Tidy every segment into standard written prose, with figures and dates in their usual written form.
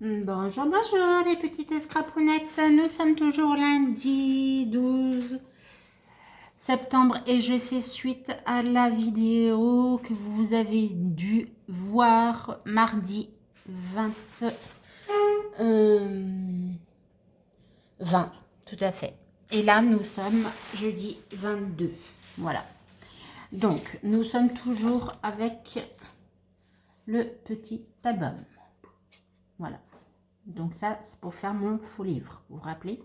Bonjour, bonjour les petites scrapounettes. Nous sommes toujours lundi 12 septembre et je fais suite à la vidéo que vous avez dû voir mardi 20, 20, tout à fait. Et là, nous sommes jeudi 22. Voilà. Donc, nous sommes toujours avec le petit album. Voilà. Donc ça, c'est pour faire mon faux livre, vous vous rappelez?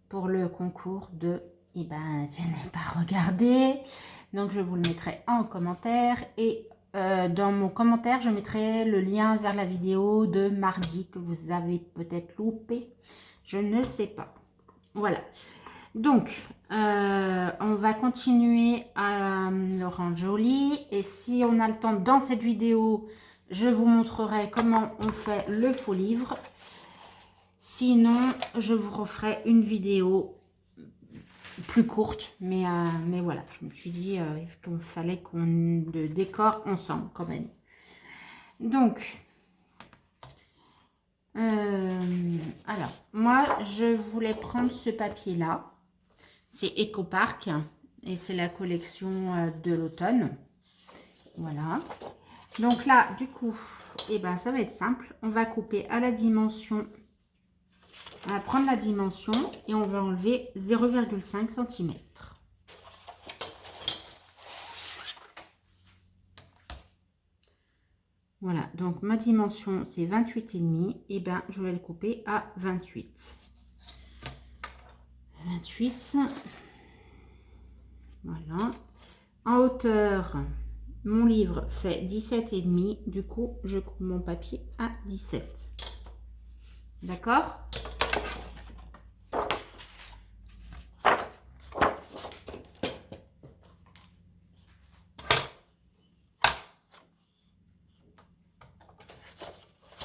Pour le concours de... Eh ben, je n'ai pas regardé. Donc, je vous le mettrai en commentaire. Et dans mon commentaire, je mettrai le lien vers la vidéo de mardi que vous avez peut-être loupé. Je ne sais pas. Voilà. Donc, on va continuer à le rendre joli. Et si on a le temps dans cette vidéo, je vous montrerai comment on fait le faux livre. Sinon, je vous referai une vidéo plus courte. Mais voilà, je me suis dit qu'il fallait qu'on le décore ensemble quand même. Donc, alors, moi, je voulais prendre ce papier-là. C'est EcoPark et c'est la collection de l'automne. Voilà. Donc là, du coup, eh ben, ça va être simple. On va couper à la dimension. On va prendre la dimension et on va enlever 0,5 cm. Voilà, donc ma dimension c'est 28,5. Et ben, je vais le couper à 28. 28. Voilà. En hauteur, mon livre fait 17,5. Du coup, je coupe mon papier à 17. D'accord?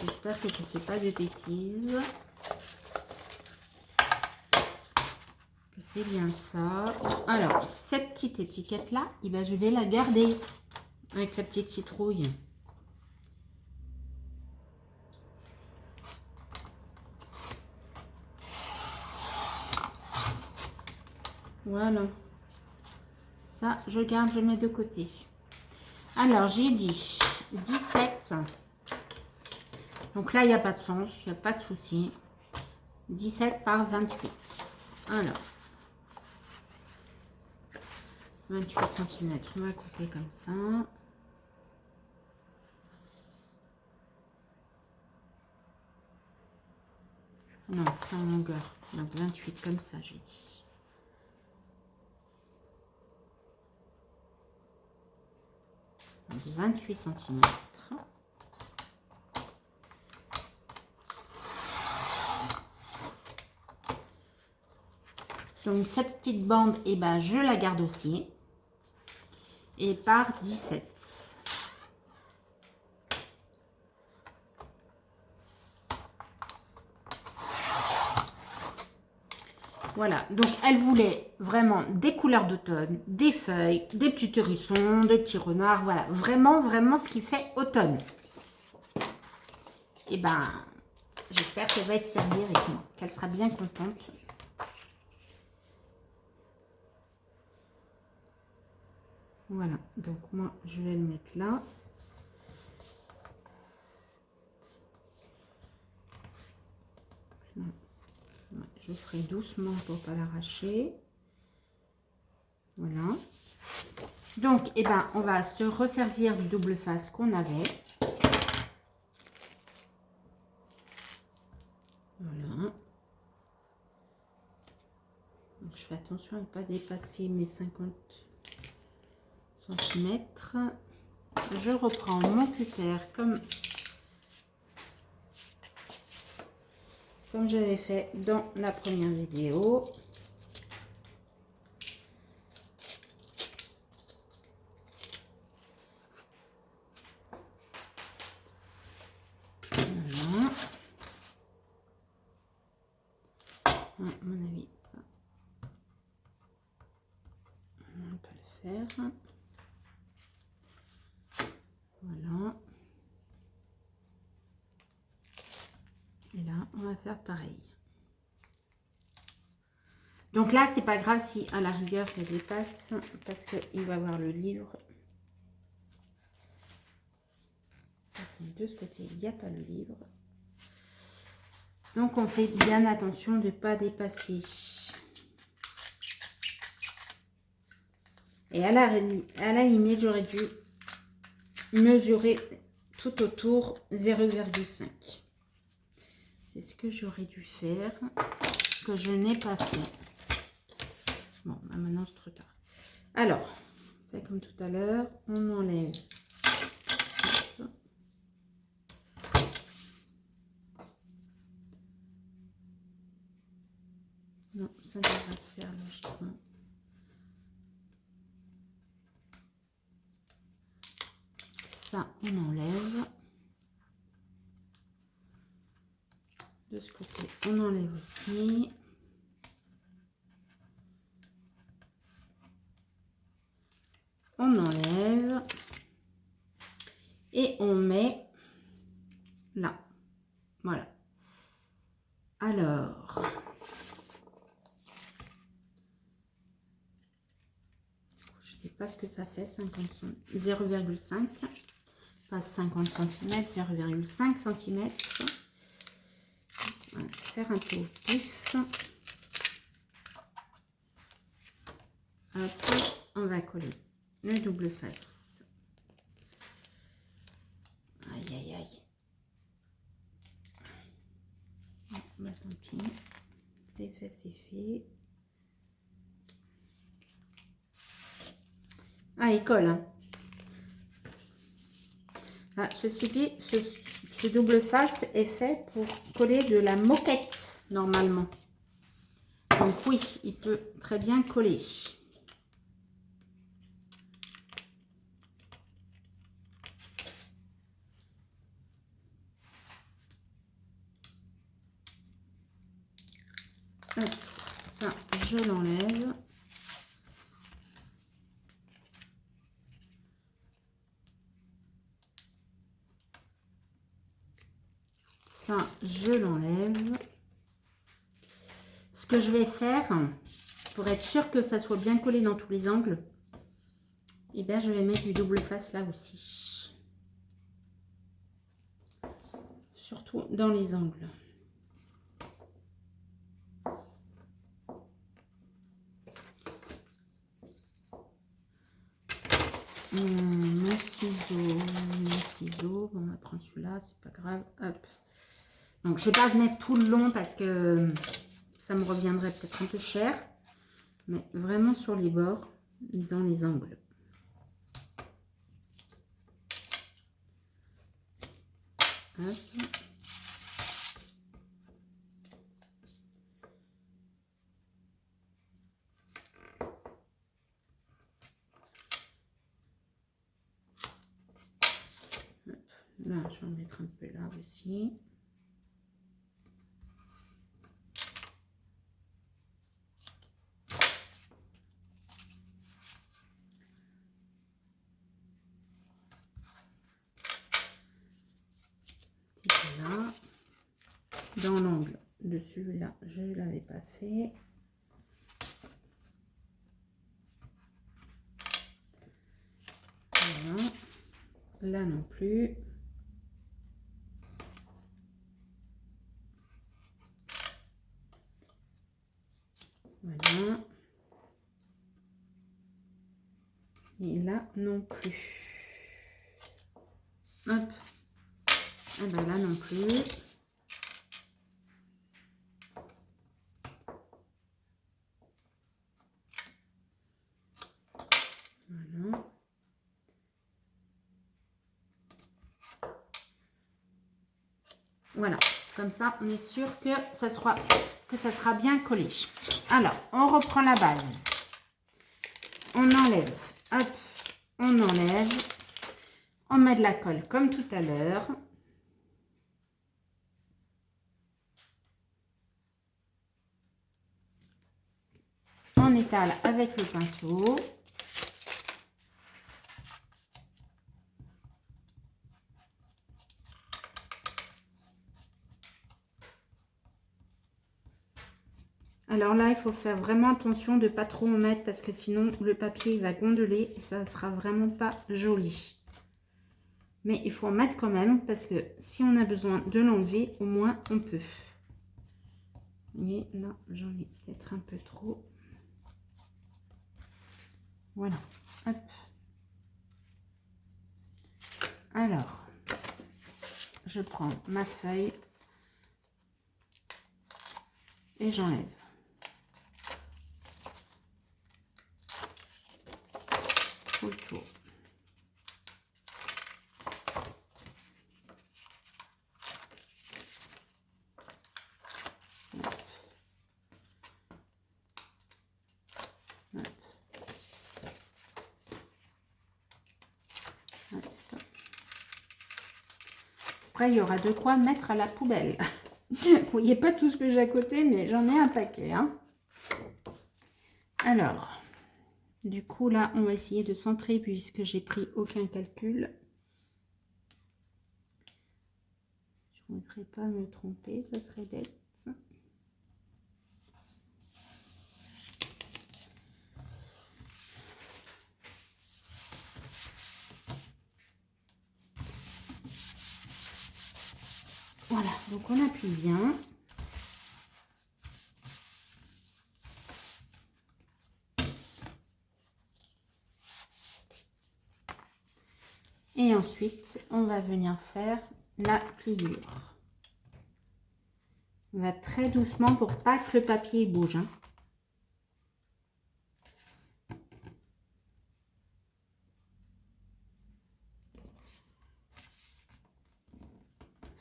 J'espère que je ne fais pas de bêtises. Que c'est bien ça. Alors, cette petite étiquette-là, eh ben, je vais la garder avec la petite citrouille. Voilà. Ça, je garde, je mets de côté. Alors, j'ai dit 17. Donc là, il n'y a pas de sens, il n'y a pas de souci. 17 par 28. Alors, 28 cm, on va couper comme ça. Non, c'est en longueur. Donc 28 comme ça, j'ai dit. Donc 28 cm. Donc cette petite bande, eh ben, je la garde aussi. Et par 17. Voilà, donc elle voulait vraiment des couleurs d'automne, des feuilles, des petits hérissons, des petits renards, voilà, vraiment, vraiment ce qui fait automne. Et ben, j'espère qu'elle va être servie avec moi, qu'elle sera bien contente. Voilà, donc moi, je vais le mettre là. Je ferai doucement pour ne pas l'arracher. Voilà. Donc, eh ben, on va se resservir du double face qu'on avait. Voilà. Donc, je fais attention à ne pas dépasser mes 50 cm. Je reprends mon cutter comme j'avais fait dans la première vidéo. Voilà. À mon avis, ça, on peut le faire. Voilà. Et là, on va faire pareil. Donc là, c'est pas grave si à la rigueur ça dépasse parce qu'il va avoir le livre. De ce côté, il n'y a pas le livre. Donc on fait bien attention de ne pas dépasser. Et à la limite, j'aurais dû mesurer tout autour 0,5. C'est ce que j'aurais dû faire, que je n'ai pas fait. Bon, bah maintenant c'est trop tard. Alors, on fait comme tout à l'heure, on enlève. Non, ça devrait le faire logiquement. Ça, on enlève. De ce côté, on enlève aussi. On enlève. Et on met là. Voilà. Alors, je sais pas ce que ça fait, 0,5, pas 50 cm, 0,5 cm. On va faire un peu au pif. Hop, on va coller le double face. Aïe, aïe, aïe. Bon, bah, tant pis. C'est fait, c'est fait. Ah, il colle. Hein. Ah, ceci dit, ce double face est fait pour coller de la moquette, normalement. Donc oui, il peut très bien coller. Hop, ça, je l'enlève. Ça, je l'enlève. Ce que je vais faire, pour être sûr que ça soit bien collé dans tous les angles, et bien je vais mettre du double face là aussi. Surtout dans les angles. Mon ciseau, bon, on va prendre celui-là, c'est pas grave. Hop. Donc je vais pas le mettre tout le long parce que ça me reviendrait peut-être un peu cher, mais vraiment sur les bords, dans les angles. Hop. Là, je vais en mettre un peu là aussi. Là. Dans l'angle de celui-là, je ne l'avais pas fait. Voilà. Là non plus. Voilà. Et là non plus. Hop. Et ben là non plus. Voilà. Voilà. Comme ça, on est sûr que ça sera bien collé. Alors, on reprend la base. On enlève. Hop. On enlève. On met de la colle comme tout à l'heure. On étale avec le pinceau. Alors là, il faut faire vraiment attention de ne pas trop en mettre parce que sinon le papier il va gondoler et ça ne sera vraiment pas joli. Mais il faut en mettre quand même parce que si on a besoin de l'enlever, au moins on peut. Mais là, j'en ai peut-être un peu trop. Voilà. Hop. Alors, je prends ma feuille et j'enlève. Tout le tour. Après, il y aura de quoi mettre à la poubelle. Vous voyez pas tout ce que j'ai à côté, mais j'en ai un paquet. Hein. Alors, du coup, là, on va essayer de centrer puisque j'ai pris aucun calcul. Je ne voudrais pas me tromper, ça serait bête. Voilà, donc on appuie bien. Et ensuite, on va venir faire la pliure. On va très doucement pour pas que le papier bouge. Hein.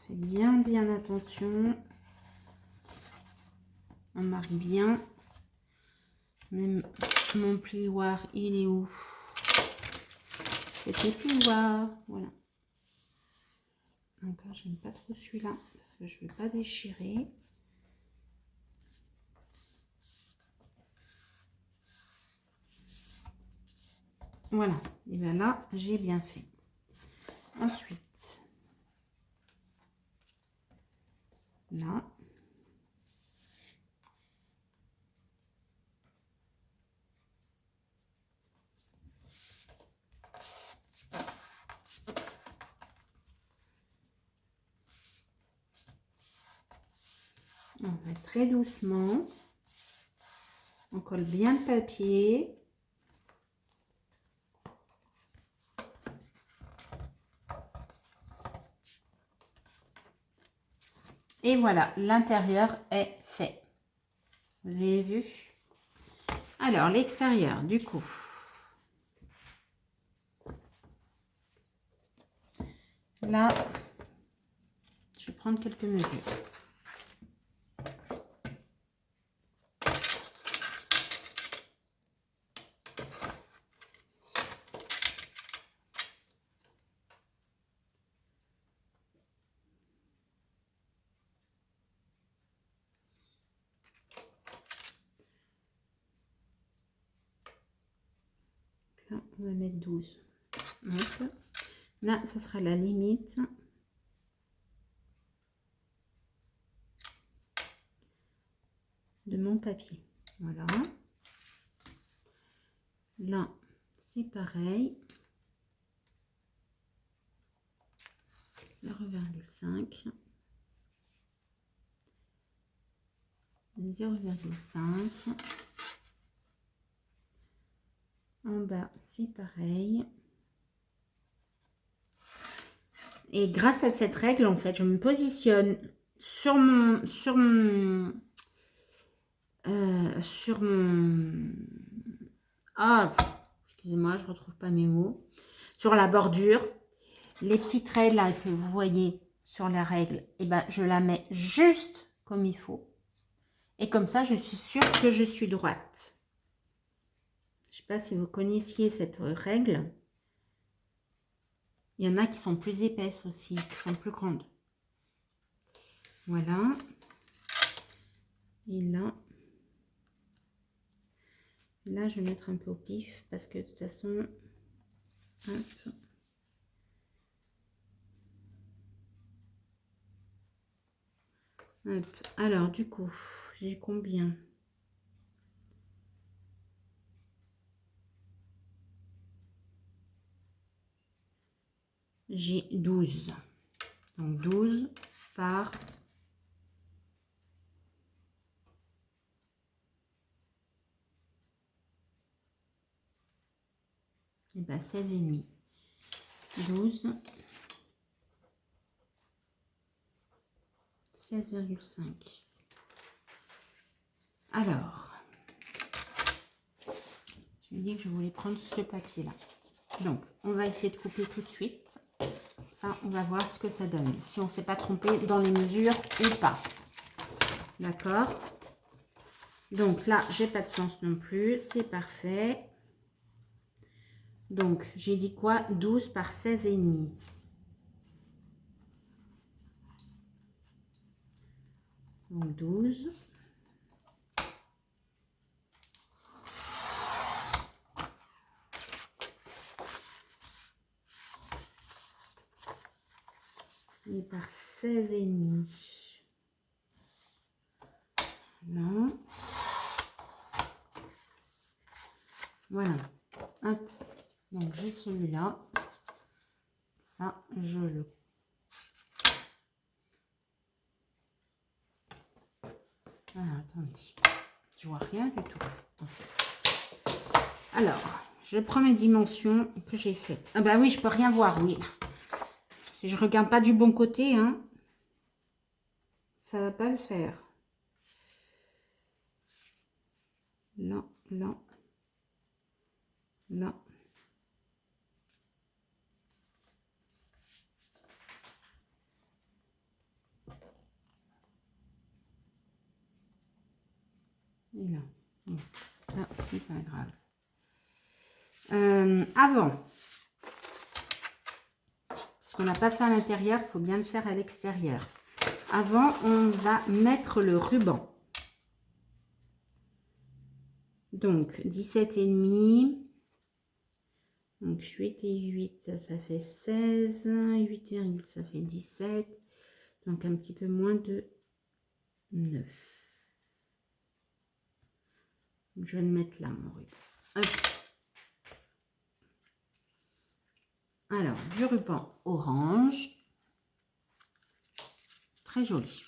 Fais bien attention. On marque bien. Même mon plioir, il est où? C'était plioir. Voilà. Encore, j'aime pas trop celui-là parce que je ne veux pas déchirer. Voilà. Et bien là, j'ai bien fait. Ensuite, là. On va très doucement. On colle bien le papier. Et voilà, l'intérieur est fait. Vous avez vu? Alors, l'extérieur, du coup. Là, je vais prendre quelques mesures. Là, on va mettre 12. Hop. Là, ça sera la limite. De mon papier. Voilà. Là, c'est pareil. 0,5. 0,5. En bas, c'est pareil. Et grâce à cette règle, en fait, je me positionne sur mon ah, excusez-moi, je retrouve pas mes mots. Sur la bordure, les petites règles là, que vous voyez sur la règle, et ben, je la mets juste comme il faut. Et comme ça, je suis sûre que je suis droite. Je ne sais pas si vous connaissiez cette règle. Il y en a qui sont plus épaisses aussi, qui sont plus grandes. Voilà. Et là, je vais mettre un peu au pif parce que de toute façon, hop. Hop. Alors, du coup, j'ai combien? j'ai 12. Donc 12 par et ben 16,5. 12, 16,5. Alors, je me dis que je voulais prendre ce papier-là. Donc, on va essayer de couper tout de suite. Ça, on va voir ce que ça donne. Si on ne s'est pas trompé dans les mesures ou pas. D'accord? Donc là, j'ai pas de sens non plus. C'est parfait. Donc, j'ai dit quoi? 12 par 16,5. Donc, 12. Et par 16,5. Non. Voilà. Hop. Donc, j'ai celui-là. Ça, je le... Ah, attendez. Je vois rien du tout, en fait. Alors, je prends mes dimensions que j'ai fait. Ah bah oui, je peux rien voir, oui. Si je regarde pas du bon côté, hein, ça va pas le faire. Là, là, là. Et là. Bon, ça, c'est pas grave. Avant, ce qu'on n'a pas fait à l'intérieur, il faut bien le faire à l'extérieur. Avant, on va mettre le ruban. Donc, 17,5. Donc, 8 et 8, ça fait 16. 8,8, ça fait 17. Donc, un petit peu moins de 9. Je vais le mettre là, mon ruban. Hop. Alors, du ruban orange. Très joli.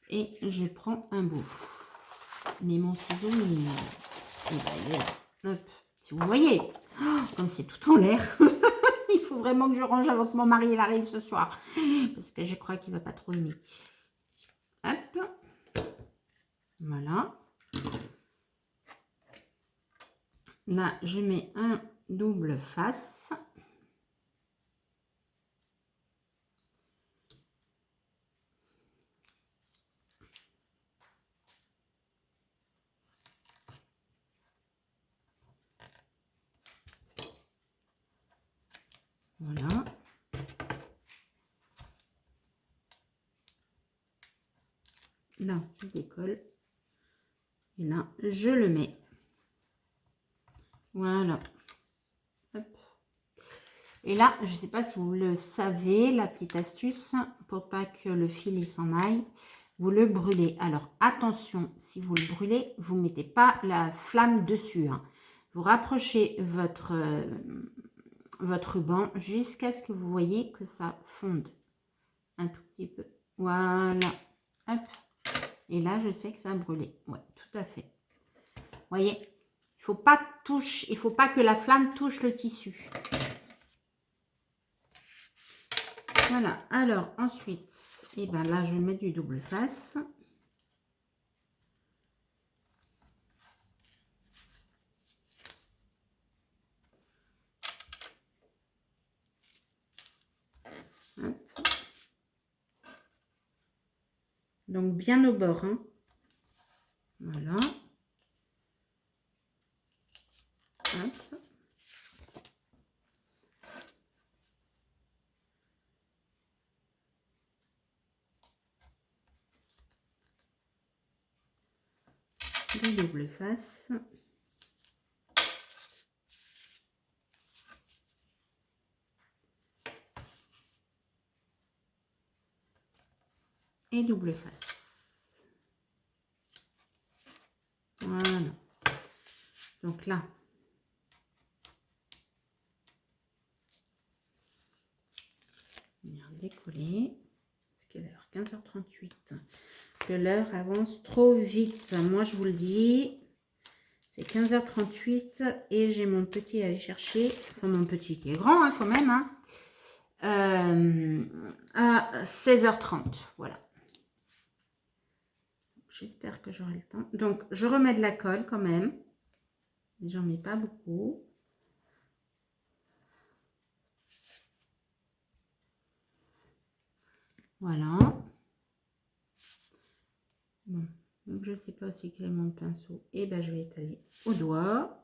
Et je prends un bout. Mais mon ciseau, il est là. Hop. Si vous voyez, oh, comme c'est tout en l'air, il faut vraiment que je range avant que mon mari il arrive ce soir. Parce que je crois qu'il ne va pas trop aimer. Hop. Voilà. Là, je mets un double face. Voilà. Là, je décolle. Et là, je le mets. Voilà. Hop. Et là, je ne sais pas si vous le savez, la petite astuce, pour pas que le fil s'en aille, vous le brûlez. Alors, attention, si vous le brûlez, vous ne mettez pas la flamme dessus. Hein. Vous rapprochez votre ruban jusqu'à ce que vous voyez que ça fonde un tout petit peu. Voilà. Hop. Et là, je sais que ça a brûlé. Ouais, tout à fait. Voyez, il faut pas que la flamme touche le tissu. Voilà. Alors, ensuite, et ben là, je vais mettre du double face. Hop. Donc, bien au bord. Hein. Voilà. Hop. Du double face. Et double face. Voilà. Donc là, décoller. Quelle heure? 15h38. Que l'heure avance trop vite. Moi, je vous le dis, c'est 15h38 et j'ai mon petit à aller chercher. Enfin, mon petit qui est grand hein, quand même. Hein, à 16h30. Voilà. J'espère que j'aurai le temps. Donc, je remets de la colle quand même. J'en mets pas beaucoup. Voilà. Bon, donc je ne sais pas aussi quel est mon pinceau. Et ben je vais étaler au doigt.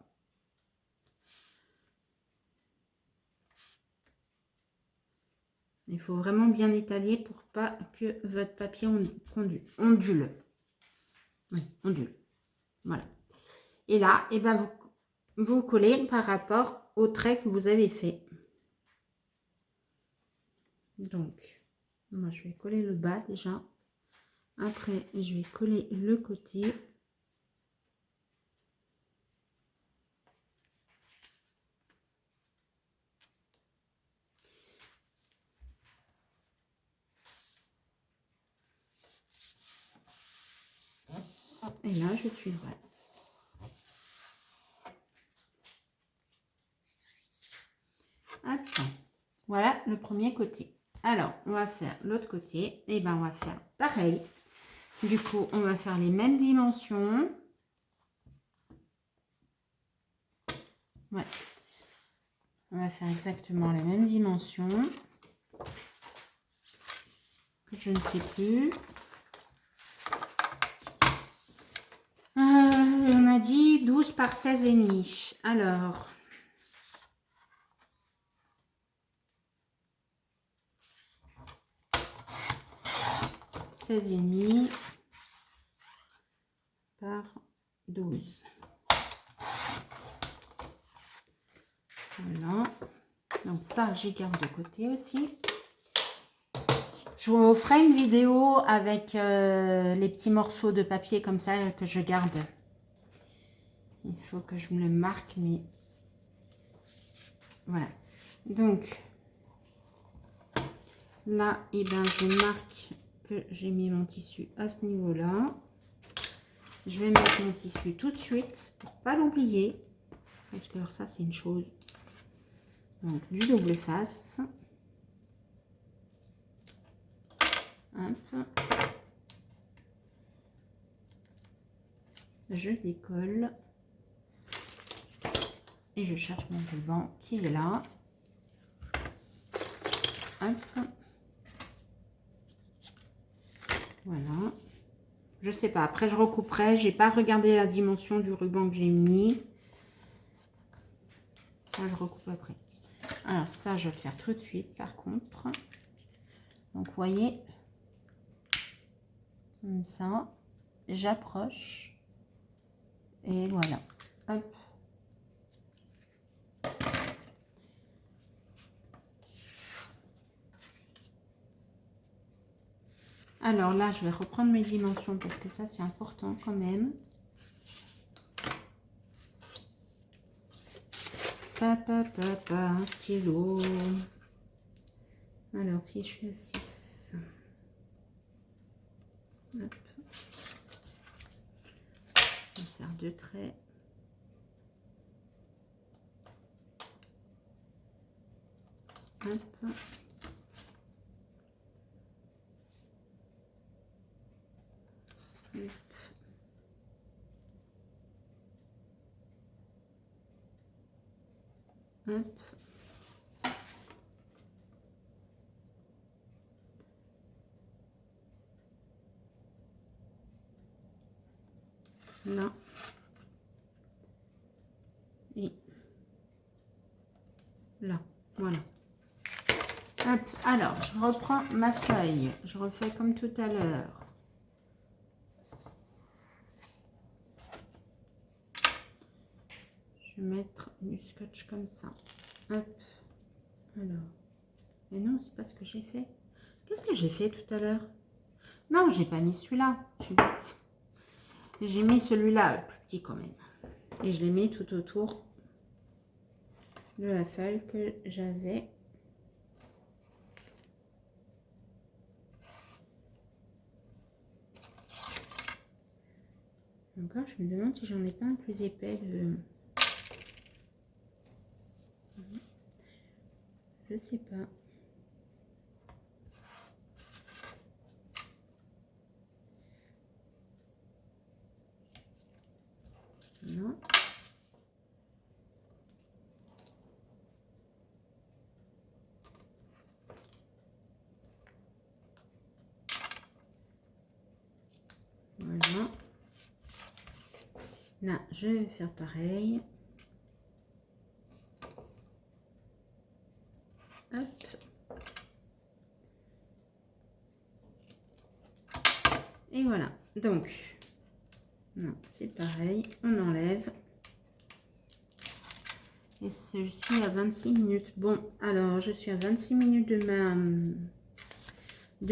Il faut vraiment bien étaler pour pas que votre papier ondule. Oui, ondule. Voilà. Et là, et ben vous collez par rapport au trait que vous avez fait. Donc, moi je vais coller le bas déjà. Après, je vais coller le côté. Et là, je suis droite. Hop. Voilà le premier côté. Alors, on va faire l'autre côté. Et ben, on va faire pareil. Du coup, on va faire les mêmes dimensions. Ouais. On va faire exactement la même dimension. Je ne sais plus. On a dit 12 par 16,5. Alors, et demi par 12. Voilà. Donc ça, je garde de côté aussi. Je vous ferai une vidéo avec les petits morceaux de papier comme ça que je garde. Il faut que je me le marque, mais voilà. Donc là, et ben, je marque que j'ai mis mon tissu à ce niveau-là. Je vais mettre mon tissu tout de suite pour pas l'oublier. Parce que ça, c'est une chose. Donc, du double face. Hop. Je décolle. Et je cherche mon ruban qui est là. Hop. Voilà. Je sais pas. Après, je recouperai. J'ai pas regardé la dimension du ruban que j'ai mis. Là, je recoupe après. Alors, ça, je vais le faire tout de suite, par contre. Donc, vous voyez, comme ça, j'approche. Et voilà. Hop. Alors là, je vais reprendre mes dimensions parce que ça, c'est important quand même. Un stylo. Alors, si je suis à 6. Hop. Je vais faire 2 traits. Hop. Hop. Là. Et là. Voilà. Hop. Alors, je reprends ma feuille. Je refais comme tout à l'heure. Je vais mettre du scotch comme ça. Hop. Alors. Mais non, c'est pas ce que j'ai fait. Qu'est-ce que j'ai fait tout à l'heure? Non, j'ai pas mis celui-là. Je suis bête. J'ai mis celui-là, plus petit quand même. Et je l'ai mis tout autour de la feuille que j'avais. Encore, je me demande si j'en ai pas un plus épais de... Je sais pas. Non. Voilà. Là, je vais faire pareil. Hop. Et voilà. Donc, non, c'est pareil. On enlève. Et je suis à 26 minutes. Bon, alors, je suis à 26 minutes de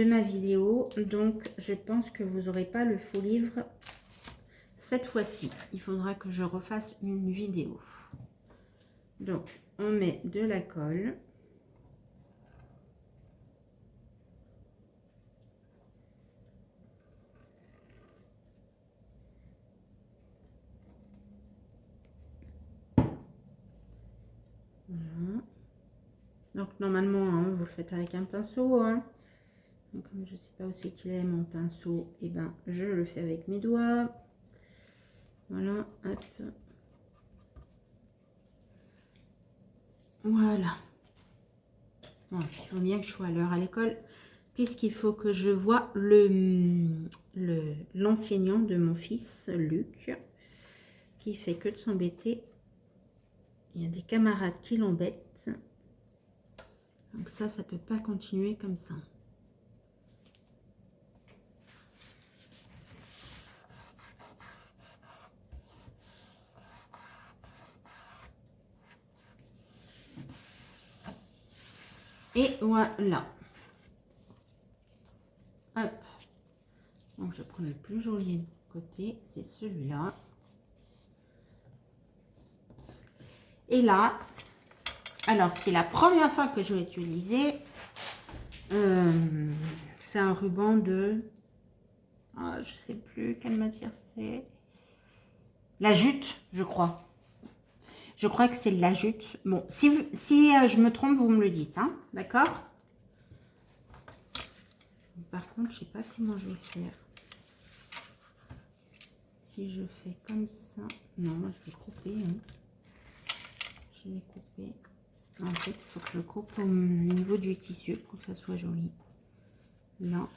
ma vidéo. Donc, je pense que vous n'aurez pas le faux livre cette fois-ci. Il faudra que je refasse une vidéo. Donc, on met de la colle. Voilà. Donc, normalement, hein, vous le faites avec un pinceau. Hein. Donc, comme je ne sais pas où c'est qu'il est mon pinceau, et ben, je le fais avec mes doigts. Voilà, hop. Voilà. Bon, il faut bien que je sois à l'heure à l'école, puisqu'il faut que je vois l'enseignant de mon fils, Luc, qui fait que de s'embêter. Il y a des camarades qui l'embêtent. Donc ça peut pas continuer comme ça. Et voilà. Hop. Donc je prends le plus joli côté, c'est celui-là. Et là, alors c'est la première fois que je vais utiliser. C'est un ruban de... je sais plus quelle matière c'est. La jute, je crois. Je crois que c'est de la jute. Bon, si je me trompe, vous me le dites, hein, d'accord? Par contre, je sais pas comment je vais faire. Si je fais comme ça... Non, je vais couper. Hein. Je vais couper. En fait, il faut que je coupe au niveau du tissu pour que ça soit joli. Là.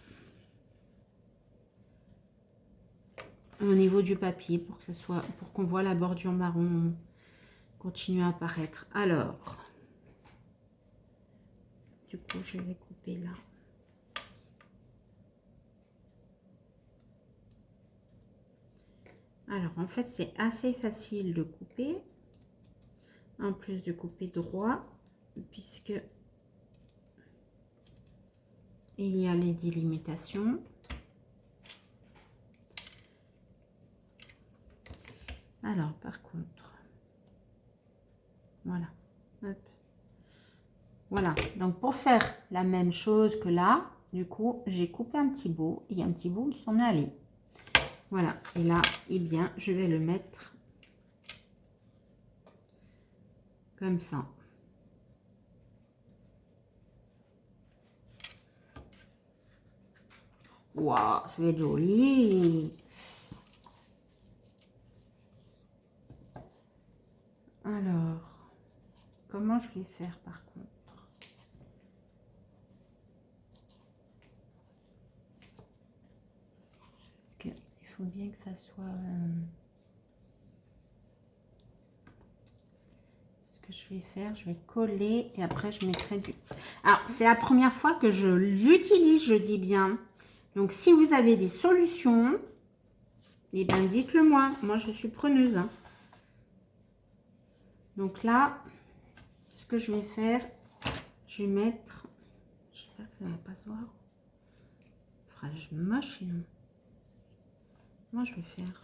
Au niveau du papier pour que ça soit... pour qu'on voit la bordure marron continuer à apparaître. Alors, du coup, je vais couper là. Alors, en fait, c'est assez facile de couper. En plus de couper droit, puisque il y a les délimitations. Alors, par contre, voilà. Hop. Voilà. Donc, pour faire la même chose que là, du coup, j'ai coupé un petit bout. Il y a un petit bout qui s'en est allé. Voilà. Et là, eh bien, je vais le mettre comme ça. Waouh, ça va être joli. Alors, comment je vais faire par contre? Parce qu'il faut bien que ça soit... Ce que je vais faire, je vais coller et après je mettrai du... Alors, c'est la première fois que je l'utilise, je dis bien. Donc, si vous avez des solutions, eh bien, dites-le moi. Moi, je suis preneuse. Hein. Donc là, ce que je vais faire, je vais mettre... J'espère que ça ne va pas se voir. Frage moche, sinon. Moi, je vais faire...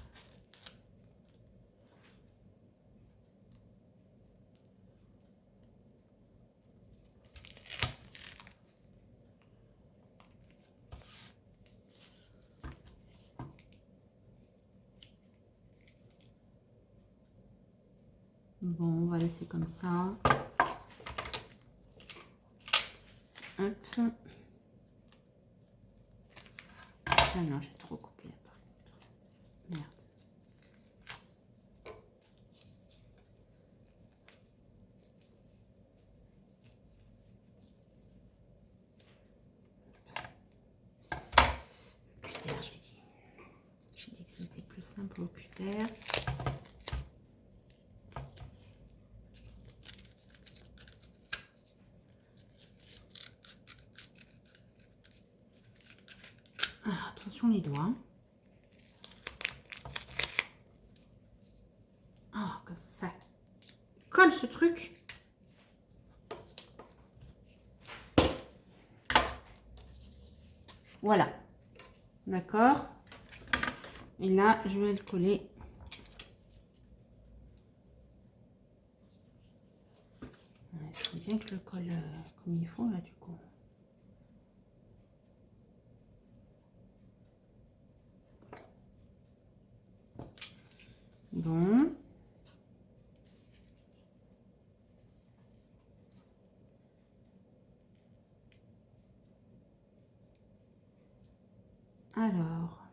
Bon, on va laisser comme ça. Hop. Ah non, j'ai trop coupé là par contre. Merde. Cutter, j'ai dit. J'ai dit que c'était plus simple au cutter. Ah, attention les doigts. Oh, que ça colle ce truc. Voilà. D'accord. Et là, je vais le coller. Il faut bien que je le colle comme il faut là du coup. Bon. Alors.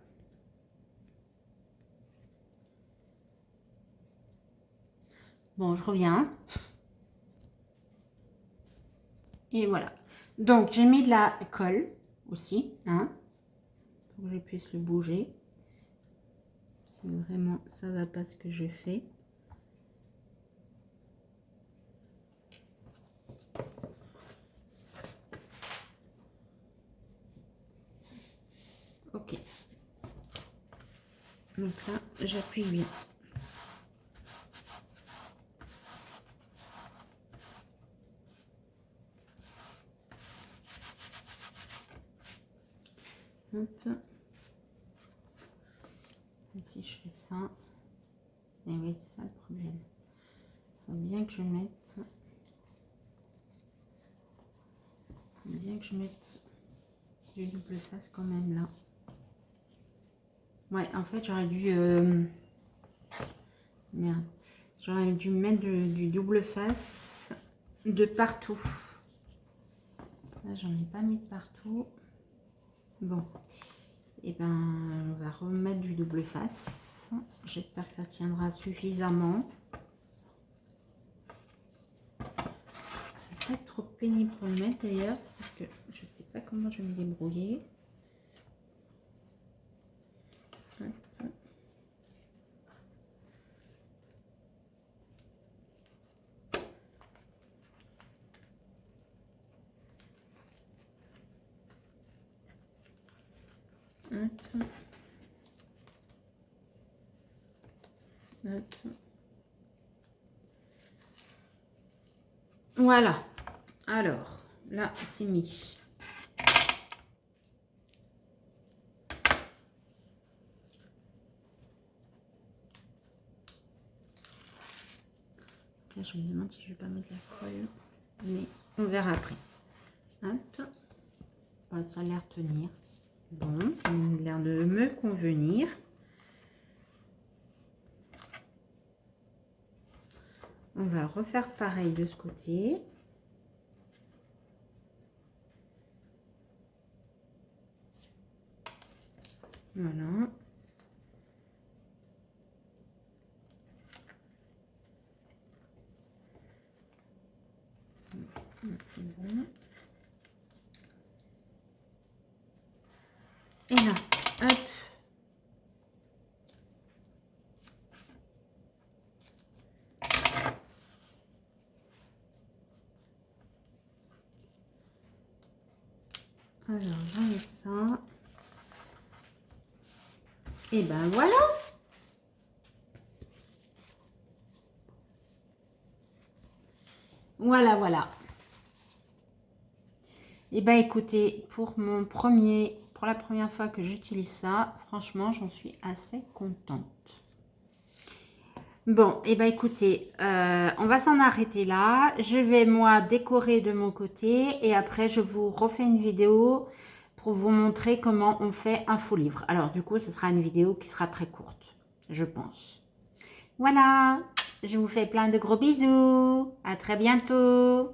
Bon, je reviens. Et voilà. Donc, j'ai mis de la colle aussi, hein, pour que je puisse le bouger. Si vraiment ça va pas ce que je fais. Ok. Donc là, j'appuie bien. Hop. Et si je fais ça, et oui, c'est ça le problème. Il faut bien que je mette, du double face quand même là. Ouais, en fait, j'aurais dû, merde, j'aurais dû mettre du double face de partout. Là, j'en ai pas mis de partout. Bon, et ben, on va remettre du double face. J'espère que ça tiendra suffisamment. Ça va être trop pénible pour le mettre d'ailleurs, parce que je sais pas comment je vais me débrouiller. Hop. Hop. Hop. Voilà. Alors, là, c'est mis. Là, je me demande si je vais pas mettre la colle, mais on verra après. Hop. Bon, ça a l'air de tenir. Bon, ça a l'air de me convenir. On va refaire pareil de ce côté. Voilà. C'est bon. Et là, hop. Alors, j'enlève ça. Et ben voilà. Voilà, voilà. Et ben écoutez, pour la première fois que j'utilise ça, franchement, j'en suis assez contente. Bon, et ben écoutez, on va s'en arrêter là. Je vais moi décorer de mon côté et après je vous refais une vidéo pour vous montrer comment on fait un faux livre. Alors du coup, ce sera une vidéo qui sera très courte, je pense. Voilà. Je vous fais plein de gros bisous. À très bientôt.